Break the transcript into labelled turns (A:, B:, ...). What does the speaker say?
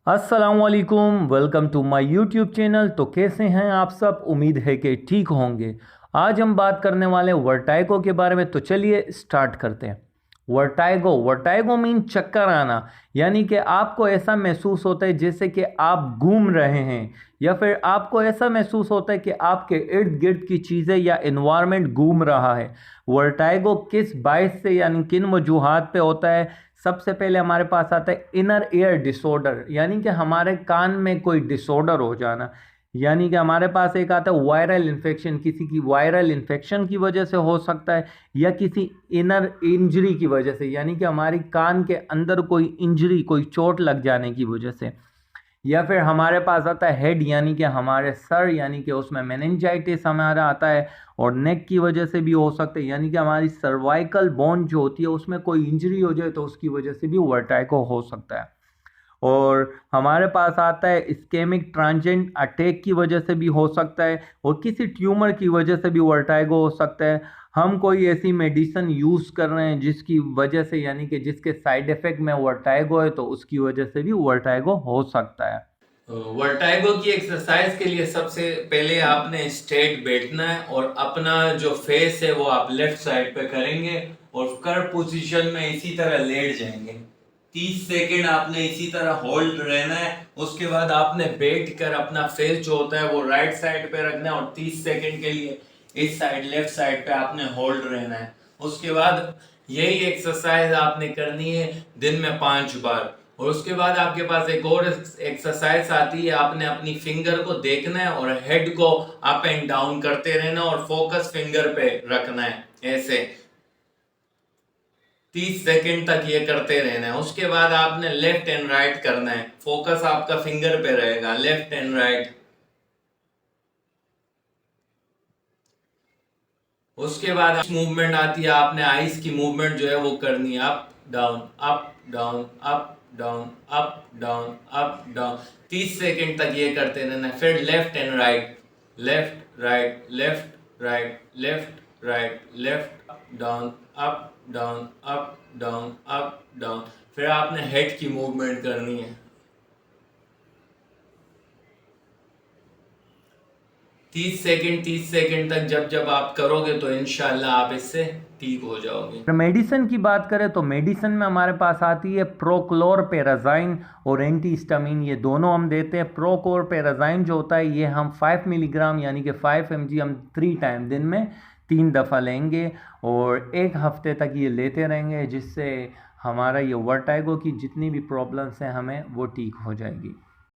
A: अस्सलामुअलैकुम, welcome to my YouTube channel. तो कैसे हैं आप सब? उम्मीद है कि ठीक होंगे। आज हम बात करने वाले हैं वर्टाइगो के बारे में। तो चलिए स्टार्ट करते हैं। वर्टाइगो मीन चक्कर आना, यानी कि आपको ऐसा महसूस होता है जैसे कि आप घूम रहे हैं, या फिर आपको ऐसा महसूस होता है कि आपके इर्द गिर्द की चीज़ें या इन्वायरमेंट घूम रहा है। वर्टाइगो किस बायस से यानी किन वजूहात पे होता है? सबसे पहले हमारे पास आता है इनर ईयर डिसऑर्डर, यानी कि हमारे कान में कोई डिसऑर्डर हो जाना। यानी कि हमारे पास एक आता है वायरल इन्फेक्शन, किसी की वायरल इन्फेक्शन की वजह से हो सकता है, या किसी इनर इंजरी की वजह से, यानी कि हमारी कान के अंदर कोई इंजरी, कोई चोट लग जाने की वजह से। या फिर हमारे पास आता है हेड, यानी कि हमारे सर, यानी कि उसमें मेनिंजाइटिस हमारा आता है। और नेक की वजह से भी हो सकता है, यानी कि हमारी सर्वाइकल बोन जो होती है उसमें कोई इंजरी हो जाए तो उसकी वजह से भी वर्टाइगो हो सकता है। और हमारे पास आता है इस्केमिक ट्रांजिएंट अटैक की वजह से भी हो सकता है, और किसी ट्यूमर की वजह से भी वर्टाइगो हो सकता है। हम कोई ऐसी मेडिसिन यूज़ कर रहे हैं जिसकी वजह से, यानी कि जिसके साइड इफ़ेक्ट में वर्टाइगो है, तो उसकी वजह से भी वर्टाइगो हो सकता है।
B: वर्टाइगो की एक्सरसाइज के लिए सबसे पहले आपने स्ट्रेट बैठना है और अपना जो फेस है वो आप लेफ्ट साइड पे करेंगे और कर्व पोजीशन में इसी तरह लेट जाएंगे। 30 सेकेंड आपने इसी तरह होल्ड रहना है। उसके बाद आपने बैठ कर अपना फेस जो होता है वो राइट साइड पे रखना है और 30 सेकेंड के लिए इस साइड लेफ्ट साइड पे आपने होल्ड रहना है। उसके बाद यही एक्सरसाइज आपने करनी है दिन में 5 बार। और उसके बाद आपके पास एक और एक्सरसाइज आती है, आपने अपनी फिंगर को देखना है और हेड को अप एंड डाउन करते रहना और फोकस फिंगर पे रखना है ऐसे 30 सेकंड तक ये करते रहना है। उसके बाद आपने लेफ्ट एंड राइट करना है, फोकस आपका फिंगर पे रहेगा, लेफ्ट एंड राइट। उसके बाद मूवमेंट आती है, आपने आईज की मूवमेंट जो है वो करनी है, up down up down up down up down up down. 30 second तक ये करते रहना। फिर left and right, left right left right left right left down up down up down up down. फिर आपने हेड की मूवमेंट करनी है। 30 सेकंड तक जब जब आप करोगे तो इंशाल्लाह आप इससे ठीक हो जाओगे।
A: मेडिसिन की बात करें तो मेडिसिन में हमारे पास आती है प्रोक्लोरपेराजाइन और एंटीहिस्टामिन, ये दोनों हम देते हैं। प्रोक्लोरपेराजाइन जो होता है ये हम 5 मिलीग्राम यानी कि 5 mg हम 3 टाइम दिन में 3 दफ़ा लेंगे और 1 हफ्ते तक ये लेते रहेंगे, जिससे हमारा ये वर्टाइगो की जितनी भी प्रॉब्लम्स हैं हमें वो ठीक हो जाएगी।